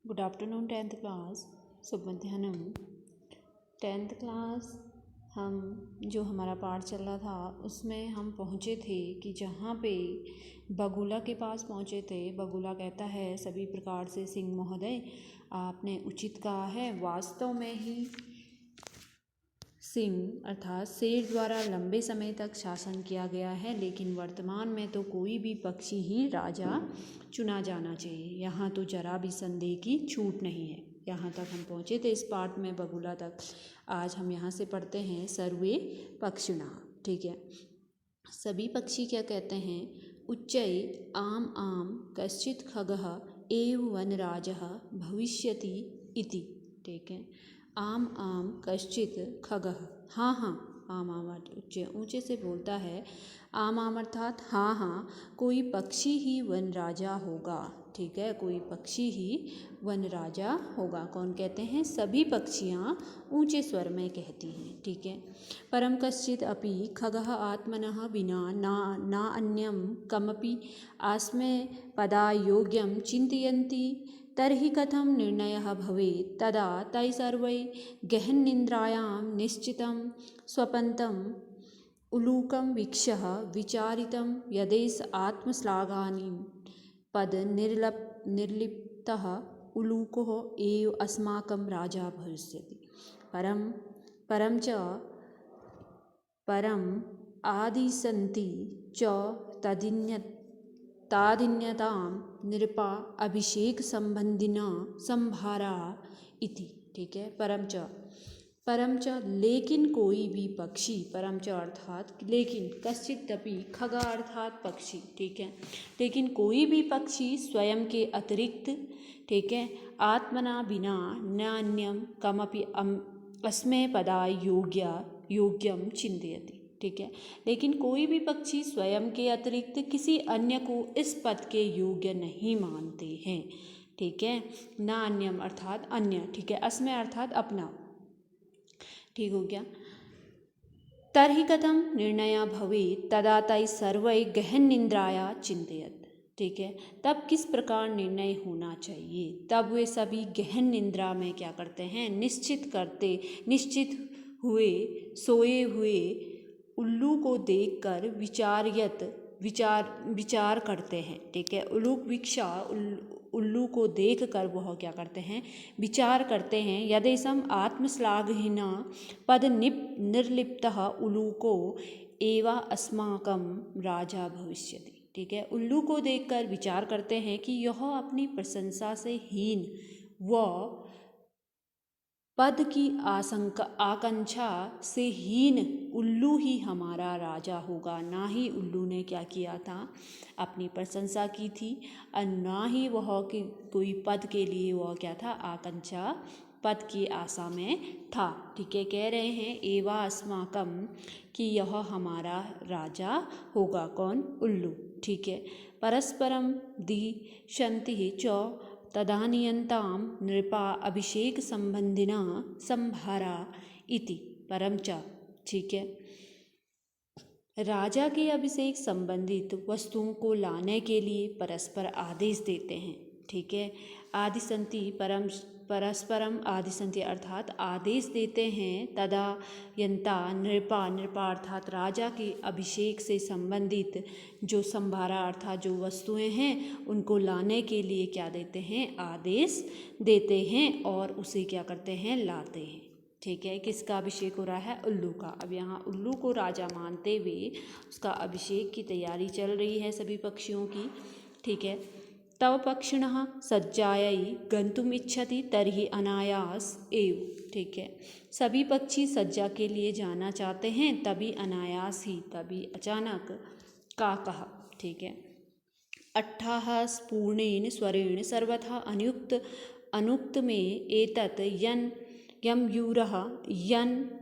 Good afternoon tenth class, शुभ मध्याह्नम। Tenth class हम जो हमारा पाठ चल रहा था उसमें हम पहुँचे थे कि जहाँ पे बगुला के पास पहुँचे थे। बगुला कहता है सभी प्रकार से सिंह महोदय आपने उचित कहा है। वास्तव में ही सिंह अर्थात शेर द्वारा लंबे समय तक शासन किया गया है, लेकिन वर्तमान में तो कोई भी पक्षी ही राजा चुना जाना चाहिए। यहाँ तो जरा भी संदेह की छूट नहीं है। यहाँ तक हम पहुँचे थे इस पाठ में बगुला तक। आज हम यहाँ से पढ़ते हैं सर्वे पक्षिणः। ठीक है, सभी पक्षी क्या कहते हैं? उच्चै आम आम कश्चित् खगः एव वनराजः भविष्यति इति। ठीक है, आम आम कश्चित् खगः, हाँ हाँ, आम आम ऊंचे ऊंचे से बोलता है। आम आम अर्थात हाँ हाँ, कोई पक्षी ही वन राजा होगा। ठीक है, कोई पक्षी ही वन राजा होगा। कौन कहते हैं? सभी पक्षियाँ ऊंचे स्वर में कहती हैं। ठीक है, परम कश्चित् अपि खगः आत्मनः विना ना अन्यं कमपि आस्मै पदा योग्यं चिन्तयन्ति तर्हि कथं निर्णयः भवेत्? तदा तै सर्वै गहननिन्द्रायां निश्चितं स्वपन्तम् उलूकं वीक्ष्य विचारितं यदेष आत्मश्लाघानि पद निर्लिप्तः उलूको एव अस्माकं राजा भविष्यति। परम आदिशन्ति च तादिन्यतां नृपा अभिषेक संबंधिना संभारा इति। ठीक है, परम च लेकिन कोई भी पक्षी, परम च अर्थात लेकिन, कश्चित् अपि खगा अर्थात पक्षी। ठीक है, लेकिन कोई भी पक्षी स्वयं के अतिरिक्त, ठीक है, आत्मना बिना नान्यम कमपि अस्मै पदा योग्यम चिन्तयति। ठीक है, लेकिन कोई भी पक्षी स्वयं के अतिरिक्त किसी अन्य को इस पद के योग्य नहीं मानते हैं। ठीक है, ना अन्यम अर्थात अन्य। ठीक है, अस्मै अर्थात अपना। ठीक हो गया। तर्हि कथं निर्णय भवेत्? तदा तै सर्वै गहन निंद्राया चिंतयत्। ठीक है, तब किस प्रकार निर्णय होना चाहिए? तब वे सभी गहन निंद्रा में क्या करते हैं? निश्चित हुए सोए हुए उल्लू को देखकर विचार करते हैं। ठीक है, उलूक वीक्षा, उल्लू को देखकर वह क्या करते हैं? विचार करते हैं। यदेशम आत्मश्लाघिना पद निर्लिप्तः उलूको एवा अस्माकं राजा भविष्यति। ठीक है, उल्लू को देखकर विचार करते हैं कि यह अपनी प्रशंसा से हीन व पद की आकांक्षा से हीन उल्लू ही हमारा राजा होगा। ना ही उल्लू ने क्या किया था? अपनी प्रशंसा की थी, और ना ही वह कि कोई पद के लिए वह क्या था? आकांक्षा, पद की आशा में था। ठीक है, कह रहे हैं एवा अस्माकम, कि यह हमारा राजा होगा। कौन? उल्लू। ठीक है, परस्परम दिशन्ति च तदानीयन्तां नृपा अभिषेक संबंधिना संभारा इति। परम च। ठीक है, राजा के अभिषेक संबंधित वस्तुओं को लाने के लिए परस्पर आदेश देते हैं। ठीक है, आदिशन्ति परस्परम आदिशन्ति अर्थात आदेश देते हैं। तदा यंता नृपा अर्थात राजा के अभिषेक से संबंधित जो संभारा अर्थात जो वस्तुएं हैं उनको लाने के लिए क्या देते हैं? आदेश देते हैं, और उसे क्या करते हैं? लाते हैं। ठीक है, किसका अभिषेक हो रहा है? उल्लू का। अब यहाँ उल्लू को राजा मानते हुए उसका अभिषेक की तैयारी चल रही है सभी पक्षियों की। ठीक है, तव पक्षिणः सज्जायै गन्तुम् इच्छति तर्हि अनायास एव। ठीक है, सभी पक्षी सज्जा के लिए जाना चाहते हैं, तभी अनायास ही, तभी अचानक काकः। ठीक है, अट्ठाः पूर्णेन स्वरेण सर्वथा अनुक्त में एतत् यं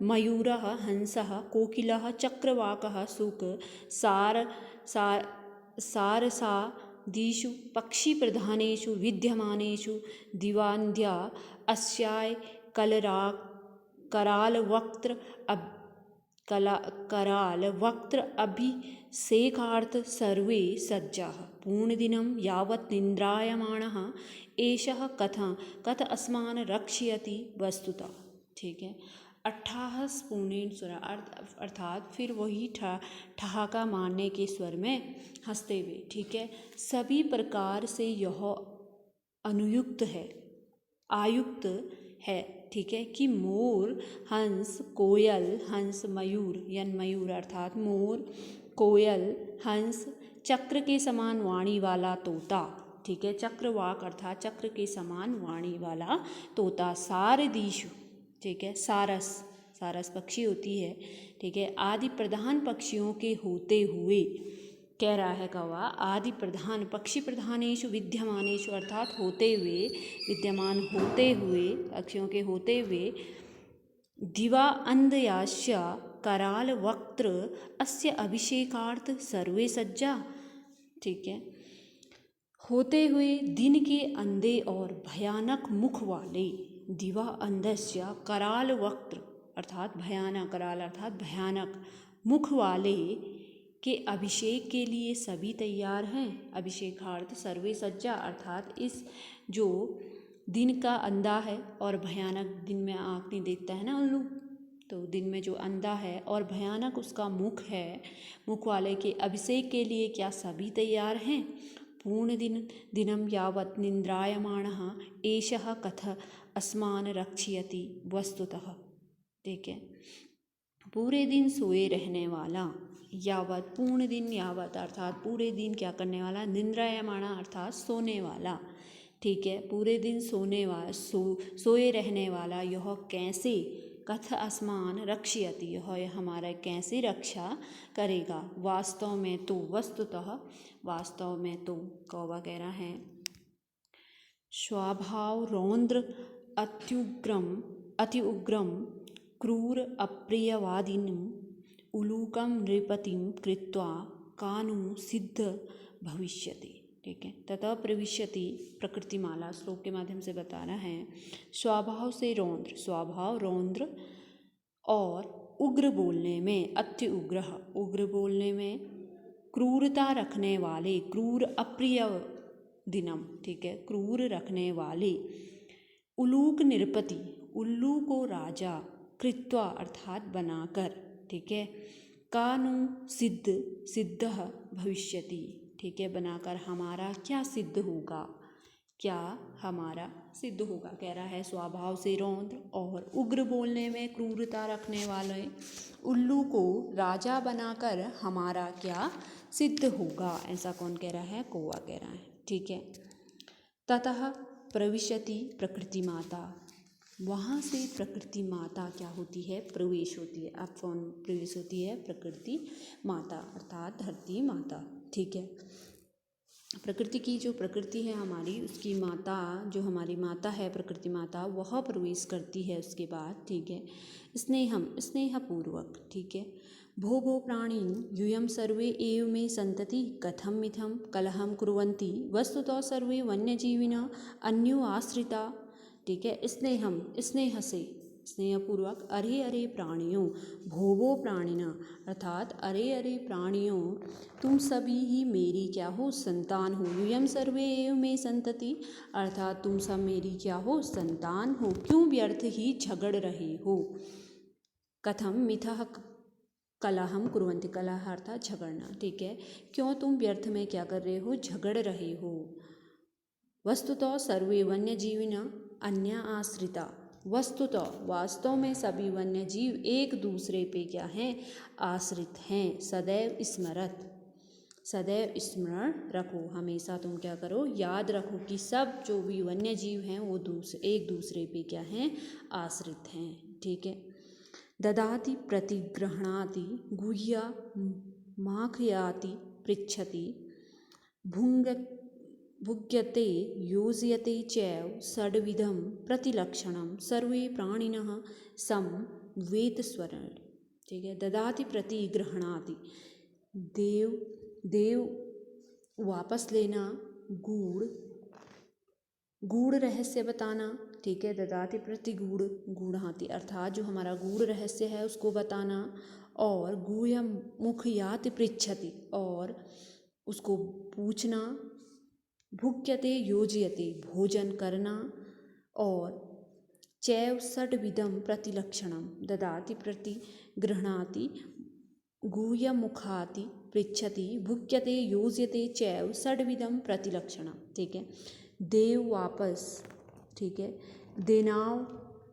मयूरः हंसः कोकिलः चक्रवाकः शुक सारसादिषु पक्षी प्रधानेषु विद्यमानेषु दिवान्द्या अस्याय करालवक्त्र अभिषेकार्थ सर्वे सज्जाः। पूर्णदिनं यावत् निन्द्रायमाणः एषः कथ अस्मान् रक्षयति वस्तुतः। ठीक है। अट्ठाहस पूर्णेन स्वरा अर्थात फिर वही ठहाका मारने के स्वर में हंसते हुए। ठीक है। सभी प्रकार से यह अनुयुक्त है, आयुक्त है। ठीक है। कि मोर, हंस, कोयल, हंस, मयूर यानी मयूर अर्थात मोर, कोयल, हंस, चक्र के समान वाणी वाला तोता। ठीक है। चक्रवाक अर्थात चक्र के समान वाणी वाला तोता। सारदीशु, ठीक है, सारस, सारस पक्षी होती है। ठीक है। आदि प्रधान पक्षियों के होते हुए, कह रहा है कौवा, आदि प्रधान पक्षी प्रधानेषु विद्यमानेषु अर्थात होते हुए, विद्यमान होते हुए, पक्षियों के होते हुए, दिवा अंधयास्य कराल वक्त्र अस्य अभिषेकार्थ सर्वे सज्जा। ठीक है। होते हुए दिन के अंधे और भयानक मुख वाले, दिवा अंधस्य कराल वक्त्र अर्थात भयानक, कराल अर्थात भयानक, मुख वाले के अभिषेक के लिए सभी तैयार हैं। अभिषेकार्थ सर्वे सज्जा अर्थात इस जो दिन का अंधा है और भयानक, दिन में आँख नहीं देखता है ना उल्लू, तो दिन में जो अंधा है और भयानक उसका मुख है, मुख वाले के अभिषेक के लिए क्या सभी तैयार हैं। पूर्ण दिनम यावत् निद्रायमाणः एषः कथ अस्मान् रक्षयति वस्तुतः। ठीक है। पूरे दिन सोए रहने वाला, यावत पूर्ण दिन, यावत अर्थात पूरे दिन क्या करने वाला, निद्रायमाणा अर्थात सोने वाला। ठीक है। पूरे दिन सोने वाला, सोए रहने वाला यह कैसे, कथ अस्मान रक्षयति, यह हमारा कैसे रक्षा करेगा। वास्तव में तो, वस्तुतः वास्तव में तो, कौवा कह रहा है, स्वभाव रौद्र अति उग्रम क्रूर अप्रियवादिनम् उलूकम नृपतिम कृत्वा कानु सिद्ध भविष्यति। ठीक है। ततः प्रविश्यति प्रकृतिमाला श्लोक के माध्यम से बता रहा है, स्वभाव से रौद्र, स्वभाव रौद्र और उग्र बोलने में, अति उग्र, उग्र बोलने में, क्रूरता रखने वाले, क्रूर अप्रिय दिनम। ठीक है। क्रूर रखने वाले, उलूक निरपति, उल्लू को राजा, कृत्वा अर्थात बनाकर। ठीक है। कानु सिद्ध, सिद्ध भविष्यति। ठीक है। बनाकर हमारा क्या सिद्ध होगा, क्या हमारा सिद्ध होगा। कह रहा है स्वभाव से रौद्र और उग्र बोलने में क्रूरता रखने वाले उल्लू को राजा बनाकर हमारा क्या सिद्ध होगा। ऐसा कौन कह रहा है, कौवा कह रहा है। ठीक है। ततः प्रविशति प्रकृति माता, वहाँ से प्रकृति माता क्या होती है, प्रवेश होती है। अब कौन प्रवेश होती है, प्रकृति माता अर्थात धरती माता। ठीक है। प्रकृति की जो प्रकृति है हमारी, उसकी माता, जो हमारी माता है प्रकृति माता, वह प्रवेश करती है उसके बाद। ठीक है। स्नेहपूर्वक। ठीक है। भो भो प्राणिन यूयं सर्वे एव मे संतति कथम मिथम कलहम कुर्वन्ति वस्तुतः सर्वे वन्यजीविनः अन्यो आश्रिता। ठीक है। स्नेहम, स्नेह से, स्नेहपूर्वक, अरे अरे प्राणियों, भोवो प्राणिना अर्थात अरे अरे प्राणियों, तुम सभी ही मेरी क्या हो, संतान हो। यूयम सर्वे एव मे संतति अर्थात तुम सब मेरी क्या हो, संतान हो। क्यों व्यर्थ ही झगड़ रहे हो। कथम मिथः कलहम कुर्वन्ति, कलह अर्थात झगड़ना। ठीक है। क्यों तुम व्यर्थ में क्या कर रहे हो, झगड़ रहे हो। वस्तुतः सर्वे वन्यजीविनः अन्य आश्रिता, वस्तुतः वास्तव में सभी वन्य जीव एक दूसरे पे क्या हैं, आश्रित हैं। सदैव स्मरत, सदैव स्मरण रखो, हमेशा तुम क्या करो, याद रखो कि सब जो भी वन्य जीव हैं वो एक दूसरे पे क्या हैं, आश्रित हैं। ठीक है। ददाति प्रतिगृह्णाति गुह्या माखयाति पृच्छति भुज्यते योजयते चैव षड्विधं प्रतिलक्षणं सर्वे प्राणिनः सम वेदस्वरण। ठीक है। ददाति प्रति गृह्णाति, देव वापस लेना, गूढ़ रहस्य बताना। ठीक है। ददाति प्रति गूढ़ाति अर्थात जो हमारा गूढ़ रहस्य है उसको बताना। और गुह्यम मुखयाति पृच्छति और उसको पूछना, भुक्यते योजयते भोजन करना, और चैव षड्विधम प्रतिलक्षणम ददाति प्रति गृह्णाति गुह्यमुखाति पृच्छति भुक्यते योज्यते चैव षड्विधम प्रतिलक्षणम। ठीक है, देव वापस, ठीक है,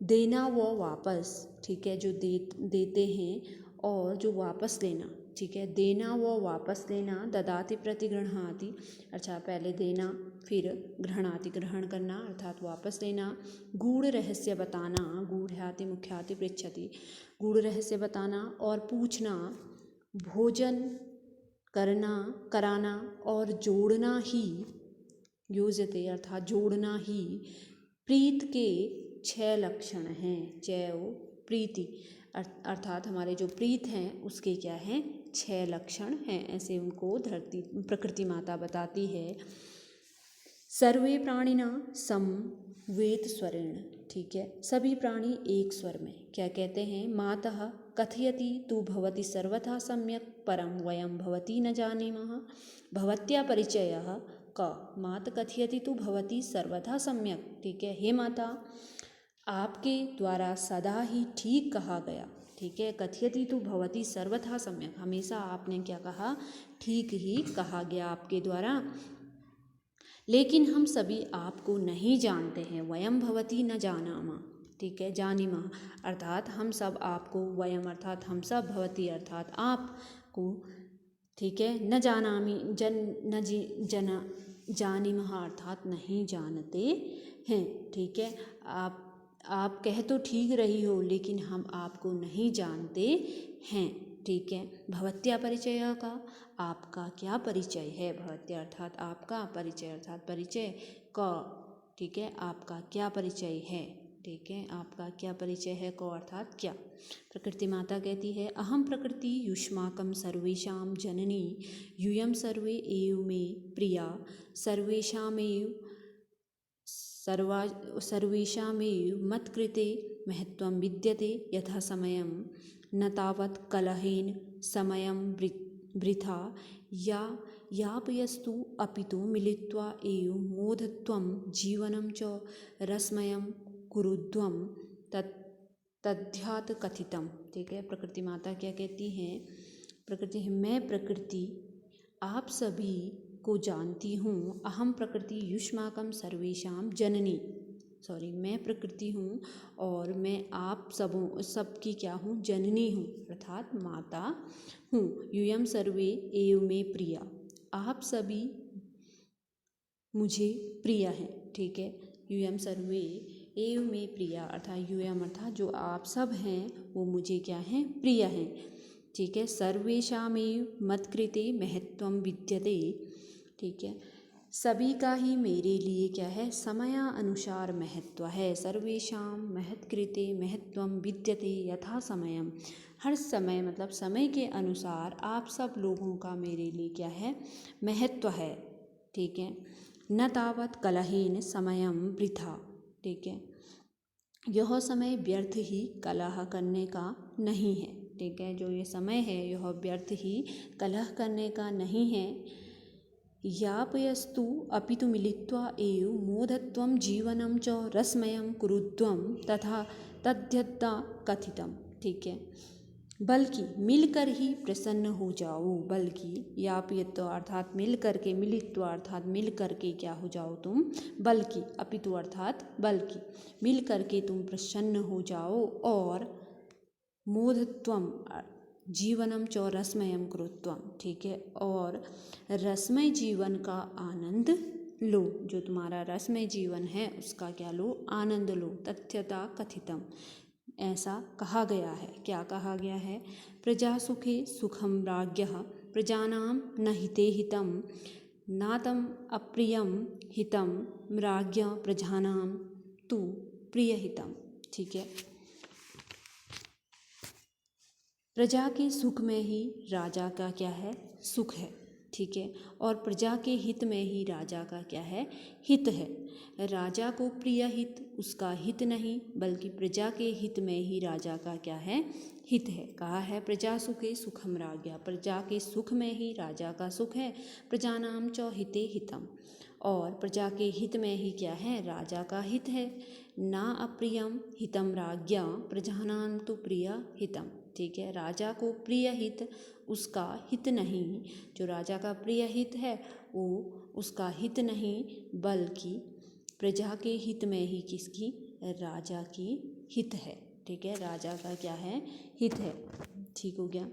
देना व वापस, ठीक है, जो देते हैं और जो वापस लेना, ठीक है, देना व वापस लेना, ददाति प्रति गृह्णाति अर्थात पहले देना फिर गृह्णाति ग्रहण करना अर्थात वापस लेना, गूढ़ रहस्य बताना, गूढ़्याति मुख्याति पृच्छति गूढ़ रहस्य बताना और पूछना, भोजन करना कराना और जोड़ना ही, योजते अर्थात जोड़ना ही प्रीत के 6 लक्षण हैं। चैव प्रीति अर्थात हमारे जो प्रीत हैं उसके क्या हैं 6 लक्षण हैं, ऐसे उनको प्रकृति माता बताती है। सर्वे प्राणिना समवेत स्वरेण, ठीक है, सभी प्राणी एक स्वर में क्या कहते हैं, मातः कथयति तु भवति सर्वथा सम्यक् परं वयं भवती न जानीमः, भवत्या परिचयः क, मात कथयति तु भवती सर्वथा सम्यक्, ठीक है, हे माता आपके द्वारा सदा ही ठीक कहा गया, ठीक है, कथयति तु भवती सर्वथा सम्यक्, हमेशा आपने क्या कहा, ठीक ही कहा गया आपके द्वारा, लेकिन हम सभी आपको नहीं जानते हैं, वयम भवती न जानामा, ठीक है, जानीमा अर्थात हम सब आपको, वयम अर्थात हम सब, भवती अर्थात आपको, ठीक है, न जानामी जानीमः अर्थात नहीं जानते हैं, ठीक है, आप कह तो ठीक रही हो लेकिन हम आपको नहीं जानते हैं, ठीक है, भवत्या परिचय का आपका क्या परिचय है, भवत्या अर्थात आपका, परिचय अर्थात परिचय का, ठीक है, आपका क्या परिचय है, ठीक है, आपका क्या परिचय है, को अर्थात क्या। प्रकृति माता कहती है, अहम प्रकृति युष्माकं सर्वेषां जननी यूयं सर्वे एव मे प्रिया सर्वेषामेव मत्कृते महत्त्वं विद्यते यथा समयं न तावत् कलहेन समयं वृथा यापयस्तु अपितु मिलित्वा एव मोदत्वं जीवनं च रसमयं कुरुध्वं तद्ध्यात् कथितम्, ठीक है, प्रकृति माता क्या कहती हैं, प्रकृति, मैं प्रकृति आप सभी को जानती हूँ, अहम प्रकृति युष्माकं सर्वेषां जननी, सॉरी, मैं प्रकृति हूँ और मैं आप सबकी क्या हूँ, जननी हूँ अर्थात माता हूँ, यूयं सर्वे एव मे प्रिया, आप सभी मुझे प्रिय हैं, ठीक है, यूयं सर्वे एव मे प्रिया अर्थात यूयं अर्थात जो आप सब हैं वो मुझे क्या हैं, प्रिय हैं, ठीक है, सर्वेषामेव मत्कृते महत्त्वं विद्यते, ठीक है, सभी का ही मेरे लिए क्या है, समयानुसार महत्व है, सर्वेषां महत्कृते महत्त्वं विद्यते यथा समयम, हर समय मतलब समय के अनुसार आप सब लोगों का मेरे लिए क्या है, महत्व है, ठीक है, न तावत् कलहेन समयं वृथा, ठीक है, यह समय व्यर्थ ही कलह करने का नहीं है, ठीक है, जो ये समय है यह व्यर्थ ही कलह करने का नहीं है, यापयस्तु अपितु मिलित्वा एव मोदत्वं जीवनं च रसमयं कुरुध्वं तथा तद्यथा कथितम्, ठीक है, बल्कि मिलकर ही प्रसन्न हो जाओ, बल्कि यापयत अर्थात मिलकर के, मिलित्वा अर्थात मिलकर के क्या हो जाओ तुम, बल्कि, अपितु अर्थात बल्कि, मिलकर के तुम प्रसन्न हो जाओ, और मोदत्वम जीवनम च रसमयम कुरुत्वम, ठीक है, और रसमय जीवन का आनंद लो, जो तुम्हारा रसमय जीवन है उसका क्या लो, आनंद लो, तथ्यता कथितम, ऐसा कहा गया है, क्या कहा गया है, प्रजा सुखे सुखम राज्ञः प्रजानां न हिते हितं नातम अप्रियम हितं राज्ञ प्रजानां तु प्रियहितम, ठीक है, प्रजा के सुख में ही राजा का क्या है, सुख है, ठीक है, और प्रजा के हित में ही राजा का क्या है, हित है, राजा को प्रिय हित उसका हित नहीं, बल्कि प्रजा के हित में ही राजा का क्या है, हित है, कहा है प्रजा सुखे सुखम राज्ञः, प्रजा के सुख में ही राजा का सुख है, प्रजानां च हिते हितम, और प्रजा के हित में ही क्या है, राजा का हित है। ना अप्रियम हितम राज्ञा प्रजानां तु प्रिय हितम, ठीक है, राजा को प्रिय हित उसका हित नहीं, जो राजा का प्रिय हित है वो उसका हित नहीं, बल्कि प्रजा के हित में ही किसकी, राजा की हित है, ठीक है, राजा का क्या है, हित है। ठीक हो गया।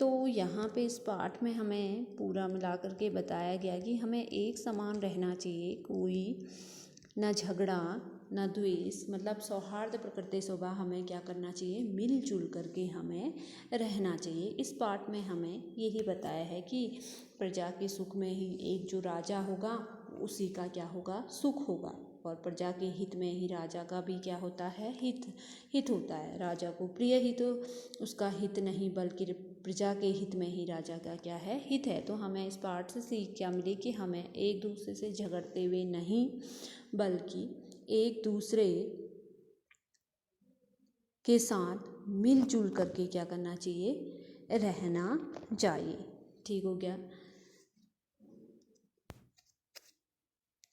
तो यहाँ पे इस पाठ में हमें पूरा मिला करके बताया गया कि हमें एक समान रहना चाहिए, कोई न झगड़ा न द्वेष, मतलब सौहार्द प्रकृति स्वभाव हमें क्या करना चाहिए, मिलजुल करके हमें रहना चाहिए। इस पाठ में हमें यही बताया है कि प्रजा के सुख में ही एक जो राजा होगा उसी का क्या होगा, सुख होगा, और प्रजा के हित में ही राजा का भी क्या होता है, हित होता है। राजा को प्रिय हित उसका हित नहीं, बल्कि प्रजा के हित में ही राजा का क्या है, हित है। तो हमें इस पाठ से सीख क्या मिली कि हमें एक दूसरे से झगड़ते हुए नहीं, बल्कि एक दूसरे के साथ मिलजुल करके क्या करना चाहिए, रहना चाहिए। ठीक हो गया।